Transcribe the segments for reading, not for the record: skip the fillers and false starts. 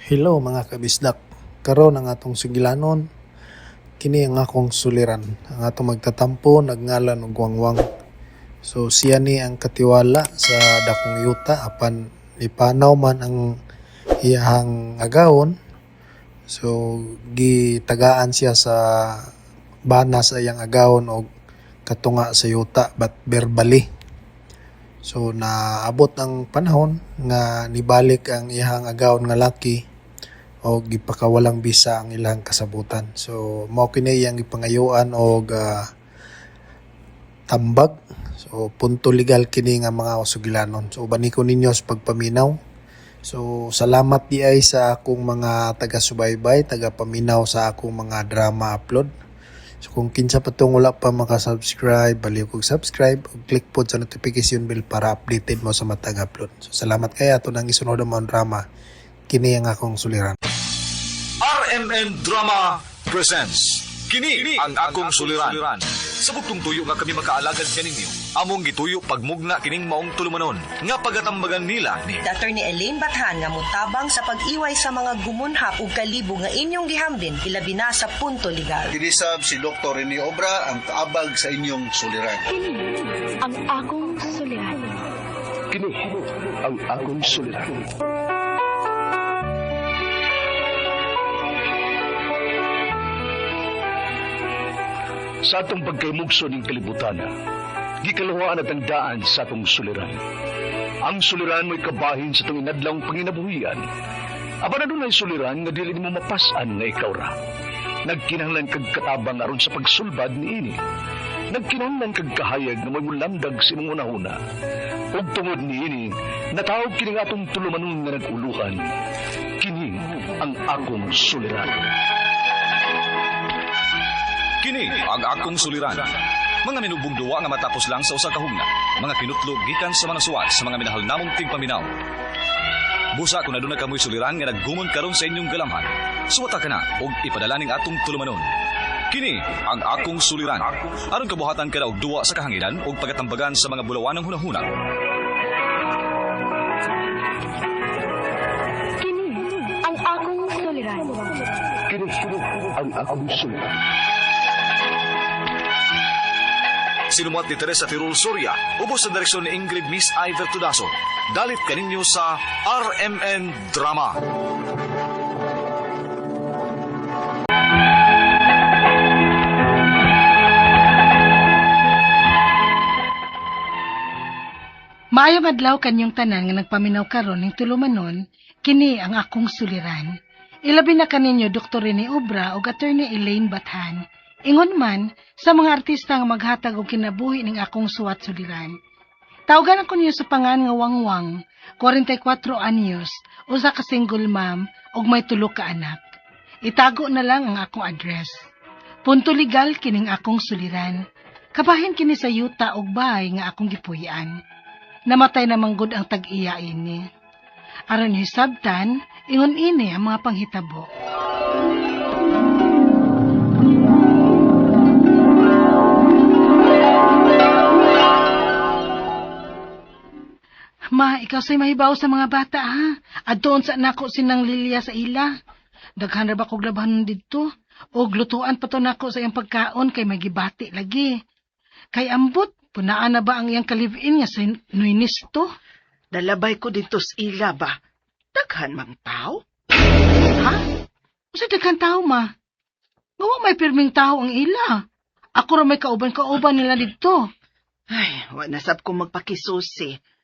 Hello mga kabisdak. Karon ang atong sigilanon kini ang akong suliran. Ang atong magtatampo nagngalan og Wangwang. So siya ni ang katiwala sa dakong yuta apan ipanaw man ang iyahang agawon. So gitagaan siya sa bana sa iyang agawon og katunga sa yuta but verbally. So naabot ang panahon nga nibalik ang iyahang agawon nga laki o gipakawalang bisa ang ilang kasabutan. So mao kini yang gipangayuan og tambag. So punto legal kini nga mga usugilanon. So bani ko ninyo sa pagpaminaw. So salamat di ay sa akong mga taga-subaybay, taga-paminaw sa akong mga drama upload. So kung kinsa pa tong wala pa maka-subscribe, baliw kog subscribe ug click pod sa notification bell para updated mo sa matag upload. So salamat kay ato nang isunod mo ang drama. Kini ang akong suliran. RMN Drama presents Kini ang akong suliran. Sa bugtong tuyo nga kami makaalagad kaninyo, among gituyo pagmugna kining maong tulumanon nga pagatambagan nila ni Dr. ni Elaine Bathan nga mutabang sa pag-iway sa mga gumunhap ug kalibo nga inyong gihambin ilabi na sa punto legal. Kinisab si Dr. Rene Obra ang kaabag sa inyong suliran. Kini ang akong suliran. Kini ang akong suliran. Sa atong pagkaymugso ng kalibutan, gikalawaan at ang daan sa atong suliran. Ang suliran mo'y kabahin sa itong inadlang panginabuhian. Aba na doon ay suliran nga dili mo mapasan nga ikaw ra. Nagkinahanglan kag katabang aron sa pagsulbad ni ini. Nagkinahanglan kag kahayag na may mulamdag sa imong unahuna. Ug tungod ni ini, natawag kini nga atong tulumanon nga naguluhan. Kini ang akong suliran. Kini ang akong suliran. Mga minubong duwa nga matapos lang sa usa ka hugna, mga kinutlog gikan sa mga suwat sa mga minahal namong tigpaminaw. Busa kung aduna kamoy suliran nga naggumon karon sa inyong galamhan, suwata ka na og ipadala ning atong tulumanon. Kini ang akong suliran. Aron kabuhatan ka na og duwa sa kahanginan og pagatambagan sa mga bulawanang hunahuna. Kini ang akong suliran. Kini ang akong suliran. Sinumat ni Teresa Tirul Soria, ubos sa direksyon ni Ingrid Miss Iver Tudaso. Dalit kaninyo sa RMN Drama. Maayong adlaw kanyong tanan nga nagpaminaw karon ning tulumanon, kini ang akong suliran. Ilabi na kaninyo Dr. Rene Obra ug Attorney Elaine Bathan. Ingon man sa mga artista nga maghatag og kinabuhi ning akong suwat suliran. Tawagan ako niyo sa pangan nga Wangwang, 44 anyos, usa ka single mom ug may 3 ka anak. Itago na lang ang akong address. Punto legal kining akong suliran. Kabahin kini sa yuta ug bahay nga akong gipuy-an. Namatay na manggod ang tag-iya ini. Aron hisabtan, ingon ini ang mga panghitabo. Ma, ikaw sa'y mahibaw sa mga bata, ha? Adtoon sa nako sinang Lilia sa ila. Daghan ra ba kog labahan didto? O glutuan pa to nako sa iyang pagkaon kay magibati lagi. Kay ambot, punaan na ba ang iyang kalivin nga sa nuinis to? Dalabay ko dito sa ila ba? Daghan mang tao? Ha? Sa daghan tao, ma? Ngawa may pirming tao ang ila. Ako ra may kauban nila didto. Ay, wala sab ko magpakisusi.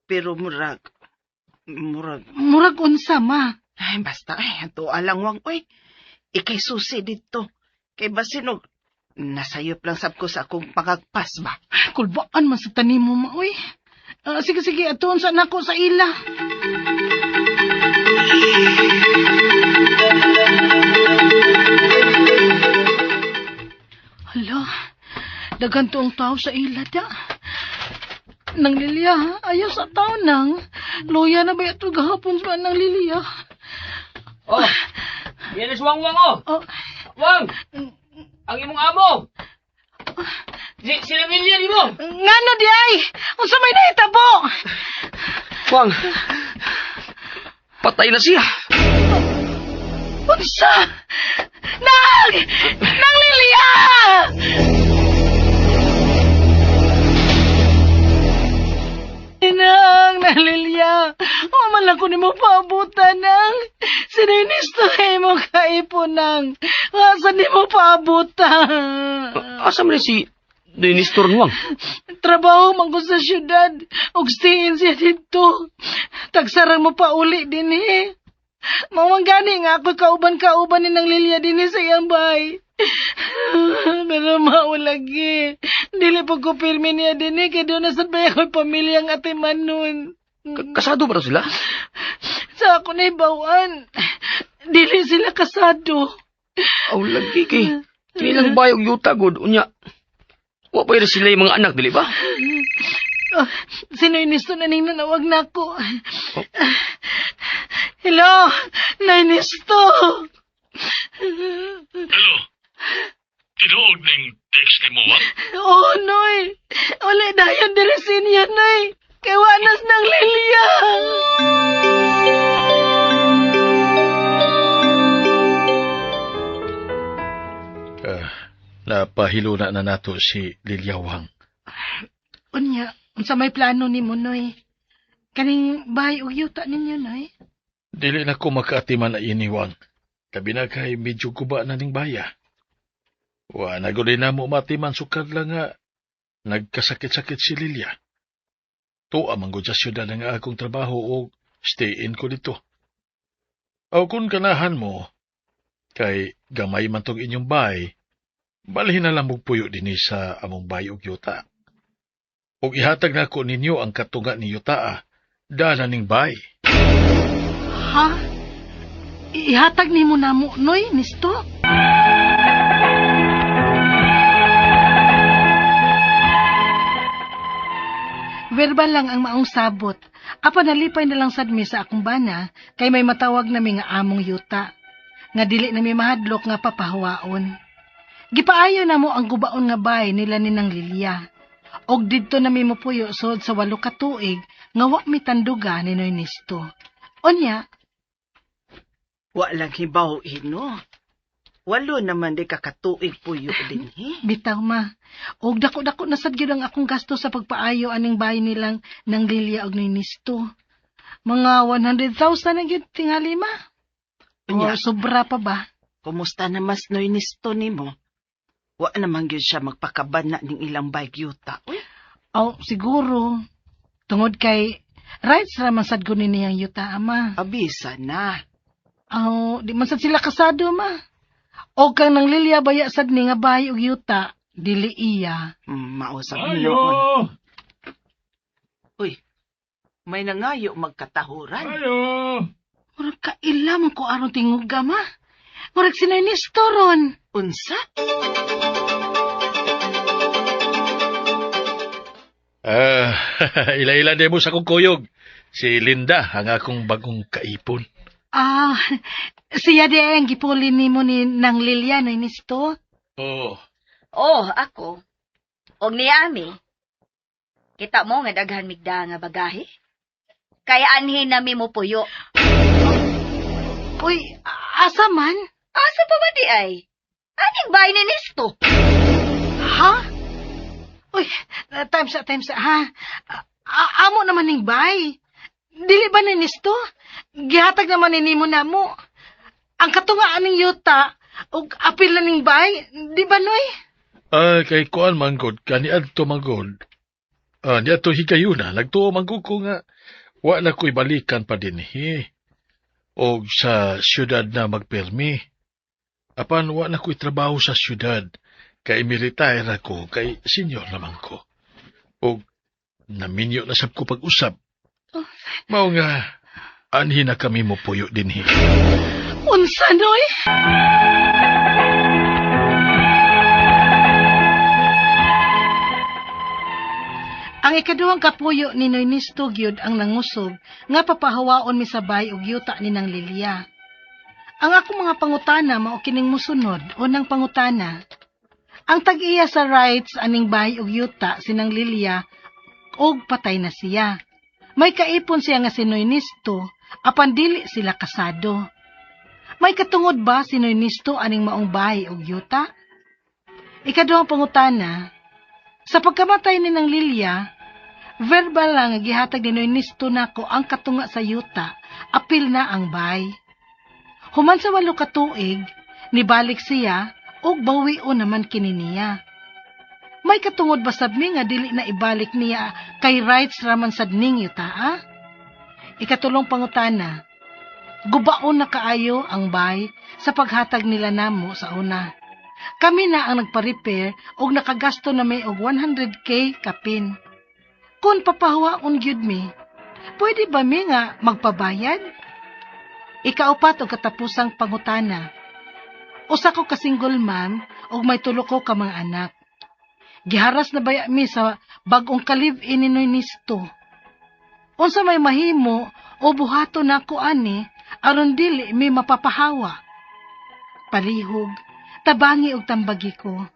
Pero murag. Murag unsa, ma? Ay, basta, ato alang wang, oy. Ikay susi dito. Kay basinog, nasayop lang sab ko sa akong pagagpas ba? Kulbaan man sa tanim mo, ma, uy. Sige, atoon sa nako sa ila. Hala, daghan toong tao sa ila da. Nang Lilia, ha? Ayaw sa tao nang. Loya na ba ito gahapon sa nang Lilia? Oh, yan is Wangwang, oh. Oh. Wang, ang imong amo. Sila Lilia, di mo? Ngano di ay? Unsa may naitabo? Wang, patay na siya. Unsa? Nang! Nang Lilia! Nang Lilia! Maman ako ni mo paabutan, nang. Sininisto mo kaipon, nang. Asan ni mo paabutan? Asa man si Dinistor Nuang? Trabaho man ko sa syudad. Og stayin siya dito. Tagsarang mo pa uli din eh. Mawanggani nga ako kauban-kauban ni ng Lilia din sa iyang bahay. Pero maulagi. Dili po ko pirmi niya din eh. Kaya doon nasa bahay ako'y pamilyang atiman nun. Kasado ba raw sila? Sa ako na ibawan. Dili sila kasado. Aw, lagi kay. Kinilang bayog yuta, good. Unya, wa pa rin sila yung mga anak, dili ba? Oh, sino inisto na ning nanawag na ako? Hello, Nainisto. Hello? Tinuod ning text kay mo, wa? Oh, Noy. Uli dayon dirisin niya, Noy. Kawanas ng Lilia. Napahilo na nato si Lilyawang. Unya, unsa may plano ni mo, Noy? Kaning bahay og yuta ninyo, Noy? Dili na ko makaatiman na iniwang. Labi na kay medyo guba na ning baya. Wa naguli na mo matiman sukad lang nga nagkasakit-sakit si Lilia. To amang ko sa syudad nga akong trabaho o stay in ko dito. Aw kung kanahan mo, kay gamay man tong inyong bahay, balhin na lang puyo din sa among bahay og yuta. Og ihatag na ko ninyo ang katunga ni yuta, dala ning bahay. Ha? Ihatag ni mo na mo, Noy, Nisto? Verbal lang ang maong sabot. Apa nalipay na lang sad mi sa akong bana, kay may matawag na mi nga among yuta. Nga dili na mi mahadlok nga papahawaon. Gipaayo na mo ang gubaon nga bahay nila ni nang Lilia. Og didto na mi mopuyo sod sa 8 ka tuig nga wa mi tanduga ni Noy Nisto. Onya, Wa lang hibaw, Ino. 8 naman di kakatuig puyo din, eh. bitaw ma. Og dako-dako na sad gyud ang akong gasto sa pagpaayo aning bahay nilang nang Lilia og Noy Nisto. Mga 100,000 na gyud tingali ma. O Unya. sobra pa ba? Kumusta na mas Noy Nisto nimo? Wa naman gyud siya magpakabana ning ilang bagyuta. Uy, Aw, siguro. Tungod kay rights ra man sad gud niyang yuta ama. abisa na. Aw, di man sad sila kasado ma. Og kang nang Lilia baya sad ni nga bahay og yuta, dili iya. Mausap noon. Uy, may nangayo magkatahuran. Murag kaila man ko aron tinguga ma. Murag sinay ni Storon. Unsa? Ila-ila din mo sa kong kuyog. Si Linda, ang akong bagong kaipon. Ah, siya di ang gipuli ni mo ni nang Lilia Noy Nisto. Oh, Oh, ako. Og ni Ami. Kita mo nga daghan migda nga bagahe? Kaya anhin na mi mo puyo. Uy, asa man? Asa pa ba di ay? Aning bahay ni Nisto? Ha? Uy, times ha? Amo naman ning bay. Dili ba ni Nisto? Gihatag naman ni mo na mo. Ang katungaan ning yuta, ug apil na ning bay, di ba Noy? kay kuan man god, kani adto man god. Niya to higayuna, nagtuo man gud ko nga, wa na ko'y balikan pa din O sa syudad na magpermi. Apan wa na ko'y trabaho sa syudad, kay mi-retire ako, kay senior naman ko. O naminyo na sab ko pag-usap. Mao nga, anhi na kami mo puyo din Unsa, Noy? Ang ikaduhang kapuyo ni Noy Nisto gyud ang nangusog nga papahawaon mi sa bay og yuta ni nang Lilia. Ang akong mga pangutana mao kining mosunod. Unang pangutana, ang tag-iya sa rights aning bay og yuta sinang Lilia og patay na siya. May kaipon siya nga si Noy Nisto, apan dili sila kasado. May katungod ba sinoy nisto aning maong bahay og yuta? Ikaduhang pangutana, sa pagkamatay ni ng Lilia, verbal lang nga gihatag ni Noy nisto nako ang katunga sa yuta, apil na ang bay. Human sa 8 ka tuig, nibalik siya og bawion naman kini niya. May katungod ba sabmi nga dili na ibalik niya kay rights raman sad ning yuta? Ikatulong pangutana, gubaon na kaayo ang bay sa paghatag nila namo sa una. Kami na ang nagpa-repair og nakagasto na may og 100K kapin. Kung papahawaon gyud mi, pwede ba mi nga magpabayad? Ikaupat og katapusang pangutana. Usa ko ka single mom og may 3 ko ka mga anak. Giharas na baya mi sa bag-ong ka-live-in ni Noy nisto. Unsa may mahimo o buhato nako ani aron dili mi mapapahawa. Palihog, tabangi og tambagi ko.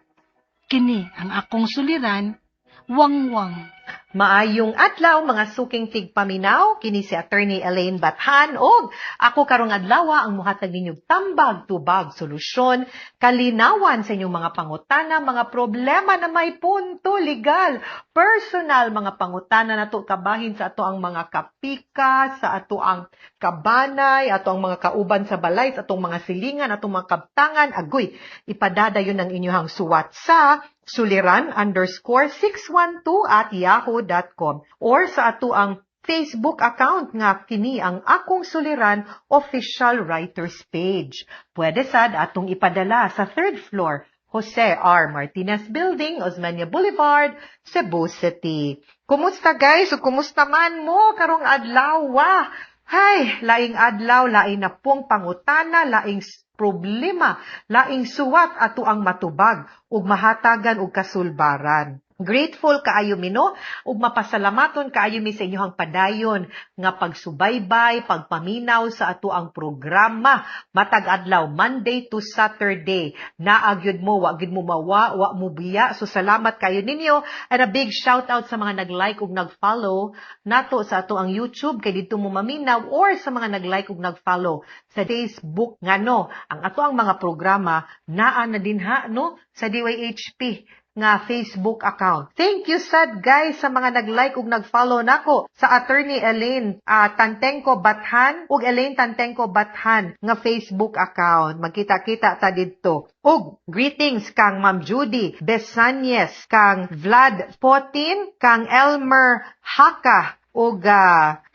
Kini ang akong suliran, wangwang. Maayong adlaw mga suking tigpaminaw, kini si Attorney Elaine Bathan og ako karong adlaw ang muhatag ninyong tambag tubag solusyon, kalinawan sa inyong mga pangutana, mga problema na may punto legal, personal mga pangutana nato kabahin sa ato ang mga kapika, sa ato ang kabanay, ato ang mga kauban sa balay, sa atong mga silingan, atong mga kabtangan, agoy, ipadadayon ang inyong suwat sa suliran_612@yahoo.com or sa ato ang Facebook account nga kini ang Akong Suliran official writers page. Pwede sad atong ipadala sa 3rd floor, Jose R. Martinez Building, Osmeña Boulevard, Cebu City. Kumusta guys? O kumusta man mo karong adlaw? Hay, laing adlaw, laing na pong pangutana, laing problema, laing suwat ato ang matubag ug mahatagan og kasulbaran. Grateful kaayo mi no ug mapasalamaton kaayo mi sa inyong padayon nga pagsubaybay, pagpaminaw sa ato ang programa matag adlaw Monday to Saturday. Naagyud mo, wa gyud mo mawa, wa mo biya. So salamat kayo ninyo and a big shout out sa mga nag-like ug nag-follow nato sa ato ang YouTube kay didto mo maminaw or sa mga nag-like ug nag-follow sa Facebook ngano ang ato ang mga programa naa na dinha no sa DYHP nga Facebook account. Thank you sad guys sa mga nag-like ug nag-follow nako sa Attorney Elaine Tantengco Bathan ug Elaine Tantengco Bathan nga Facebook account. Magkita-kita ta didto. Ug greetings kang Ma'am Judy Besanyes, kang Vlad Potin, kang Elmer Haka ug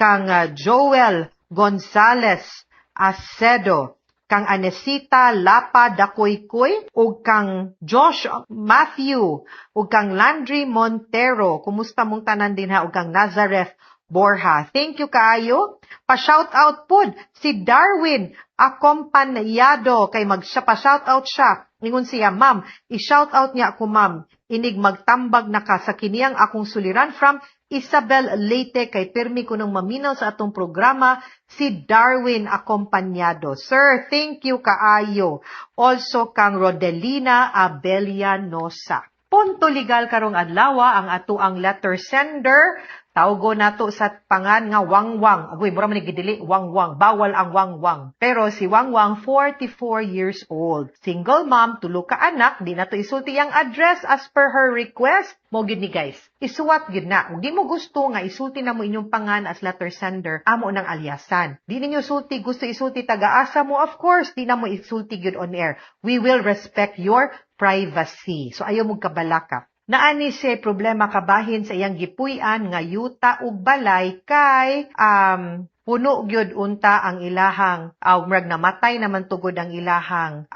kang Joel Gonzales Acedo, kang Anesita Lapa Dakoykoy, ug kang Josh Matthew, ug kang Landry Montero. Kumusta mong tanan din ha? Ug kang Nazareth Borja. Thank you kaayo. Pa-shout out pod si Darwin Acompañado kay pa-shout out siya. Ingon siya, ma'am, i-shout out niya ako ma'am. Inig magtambag na ka sa kiniyang akong suliran from Isabel Leyte kay pirmi ko nang maminaw sa atong programa si Darwin Acompañado. Sir, thank you kaayo. Also kang Rodelina Abelianosa. Punto legal karong adlaw ang ato ang letter sender. Tawgo nato sa pangan nga Wangwang. Agoy, mura man gidili Wangwang. Bawal ang Wangwang. Pero si Wangwang 44 years old. Single mom, 2 ka anak, di nato isulti ang address as per her request. Mo gid ni guys. Isuwat gid na. Ug di mo gusto nga isulti na mo inyong pangan as letter sender, amo nang alyasan. Di ninyo sulti gusto isulti taga-asa mo, of course, di na mo isulti gid on air. We will respect your privacy. So ayaw mong kabalaka. Naani siya problema kabahin sa iyang gipuy-an nga yuta ug balay kay puno gyud unta ang ilahang murag namatay naman tugod ang ilahang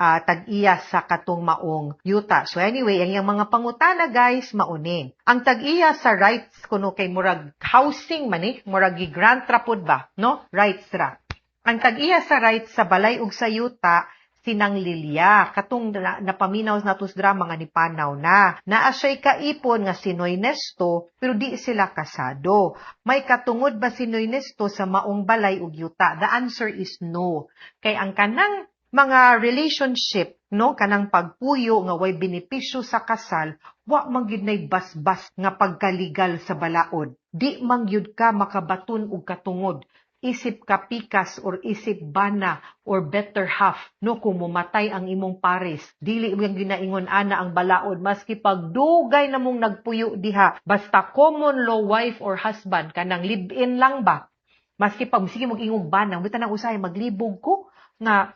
tag-iya sa katong maong yuta. So anyway, ang iyang mga pangutana guys mauni. Ang tag-iya sa rights kuno kay murag housing man murag gi-grant ra pud ba, no? Rights ra. Ang tag-iya sa rights sa balay ug sa yuta sinang Lilia, katong napaminaw natos drama nga ni Panaw na. Naa siya'y kaipon nga si Noy Nesto, pero di sila kasado. May katungod ba si Noy Nesto sa maong balay ug yuta? The answer is no. Kay ang kanang mga relationship, no, kanang pagpuyo nga way benepisyo sa kasal, wa man gyud nay basbas nga pagkaligal sa balaod. Di man gyud ka makabaton og katungod. Isip kapikas or isip bana or better half, no, kung mumatay ang imong pares, dili yung ginaingon ana ang balaod, maski pagdugay na mong nagpuyo diha, basta common law wife or husband, kanang live-in lang ba, maski pag, sige mag-ingog ba nang, bita nang usahay, maglibog ko, nga,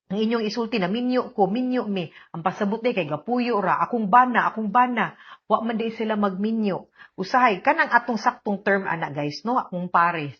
ang inyong isulti na minyo ko, minyo mi, ang pasabot day kay gapuyo ra, akong bana, wa man day sila magminyo, usahay, kanang atong saktong term ana guys, no, akong pares,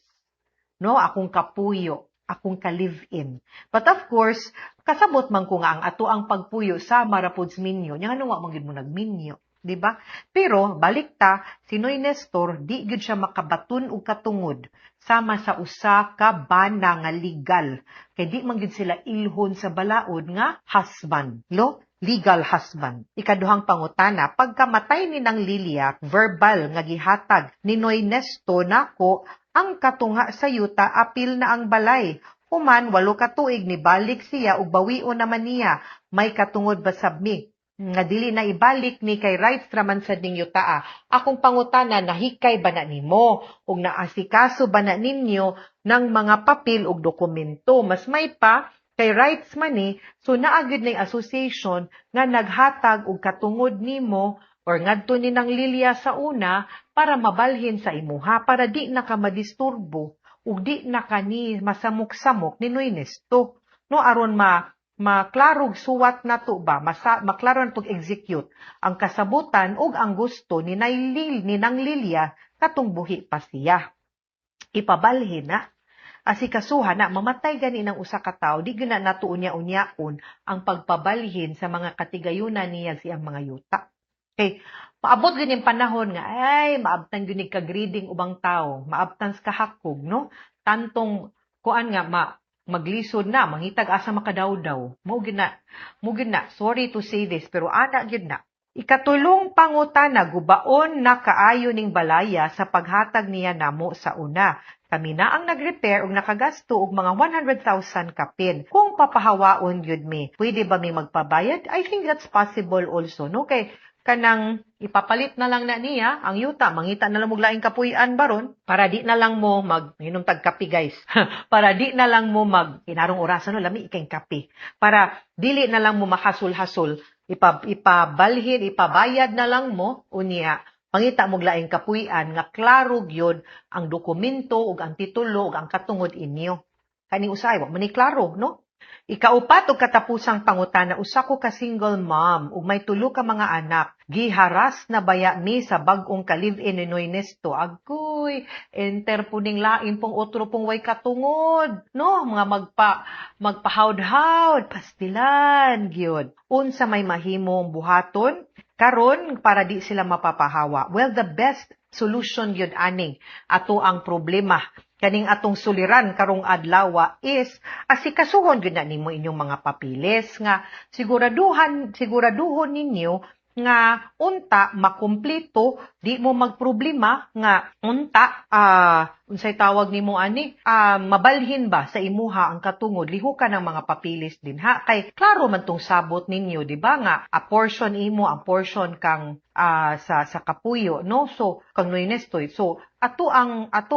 no, akong kapuyo, akong ka-live-in. But of course, kasabot man ko nga ang ato ang pagpuyo sa marapods minyo, nya nga wa man gyud mo nagminyo, di ba? Pero balik ta, si Noy Nestor di gyud siya makabaton og katungod sama sa usa ka bana nga legal. Kay di man gyud sila ilhon sa balaod nga husband, no? Legal husband. Ikaduhang pangutana, pagkamatay ni nang Lilia, verbal nga gihatag ni Noy Nestor nako ang katungha sa yuta apil na ang balay. Human 8 ka tuig ni balik siya ug bawion naman niya. May katungod ba sabmi? Nga dili na ibalik ni kay rights raman sa ding yuta. Akong pangutana, nahikay ba na nimo ug naasikaso ba na ninyo ng mga papel ug dokumento? Mas may pa kay rights man ni, so naagid na association nga naghatag og katungod nimo or ngadto ni nang Lilia sa una para mabalhin sa imuha, para di na ka madisturbo ug di na ka ni masamok-samok ni Noy Nesto. No, aron maklarog suwat na to ba, maklaro na to execute ang kasabutan ug ang gusto ni nang Lilia katong buhi pa siya. Ipabalhin na. Asikasuhan na, mamatay gani ng usa ka tawo, di gina natuunya-unyaon ang pagpabalhin sa mga katigayunan niya siyang mga yuta. Okay, maabot ganyan panahon nga, ay, maabtan ginig kag-reading ubang tao, maabtan sa kahakog, no? Tantong, kuan nga, maglisod na, mangitag asa makadawdaw. Mugin na, sorry to say this, pero ana gyud na. Ikatulong pangutana, gubaon na kaayo ning balaya sa paghatag niya namo sa una. Kami na ang nag-repair ug nakagasto og mga 100,000 kapin. Kung papahawaon gyud mi, pwede ba mi magpabayad? I think that's possible also, no? Kay kanang ipapalit na lang na niya ang yuta, mangita na lang mo laing kapuy-an baron para di na lang mo inom tag kape guys. Para di na lang mo inarong orasan no lami ikay kape. Para dili na lang mo makasul-hasol, ipabalhin, ipabayad na lang mo unya. Mangita mo laing kapuy-an nga klaro gyud ang dokumento ug ang titulo ug ang katungod inyo. Kani usay wa man ni klaro, no? Ikaupat og katapusang pangutana, usa ko ka single mom ug may 3 ka mga anak. Giharas na baya mi sa bag-ong ka-live-in ni Noy Nesto. Agoy, enter po ning lain pong otro pong way katungod. No, mga magpahawd-hawd, pastilan, gyud. Unsa may mahimong buhaton karon para di sila mapapahawa. Well, the best solution gyud aning ato ang problema kaning atong suliran karong adlaw is asikasuhon gyud na nimo inyong mga papilis nga siguraduhon ninyo nga unta makumpleto, di mo magproblema nga unta unsay tawag nimo ani mabalhin ba sa imuha ang katungod lihukan ng mga papilis din ha kay klaro man tong sabot ninyo di ba nga a portion imo ang portion kang sa kapuyo no so kang Noy Nestoy so ato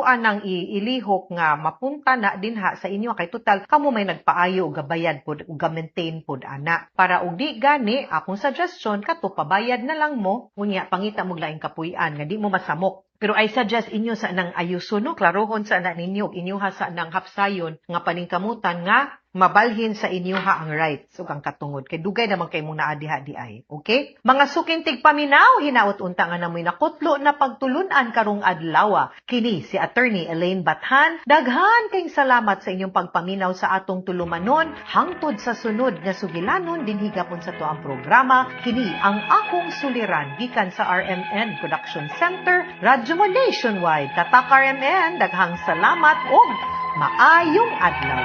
anang ilihok nga mapunta na dinha sa inyo kay total kamo may nagpaayo og gabayad pod ug ga-maintain pod ana para og di gani akong suggestion kato pabayad na lang mo unya pangita mo laing kapuy-an nga di mo masamok. Pero I suggest inyo sa nang ayuso no klarohon sa anak ninyo inyuha sa nang hapsayon nga paningkamutan nga mabalhin sa inyuha ang rights ug ang katungod kay dugay naman kay mong naadiha di ay okay mga sukintig paminaw hinaot unta nga namoy nakutlo na pagtulunan karong adlaw kini si Attorney Elaine Bathan daghan kayong salamat sa inyong pagpaminaw sa atong tulumanon hangtod sa sunod nga sugilanon dinhi gapon sa to ang programa kini ang akong suliran gikan sa RMN Production Center Radyo mo Nationwide tatak RMN daghang salamat ug maayong adlaw.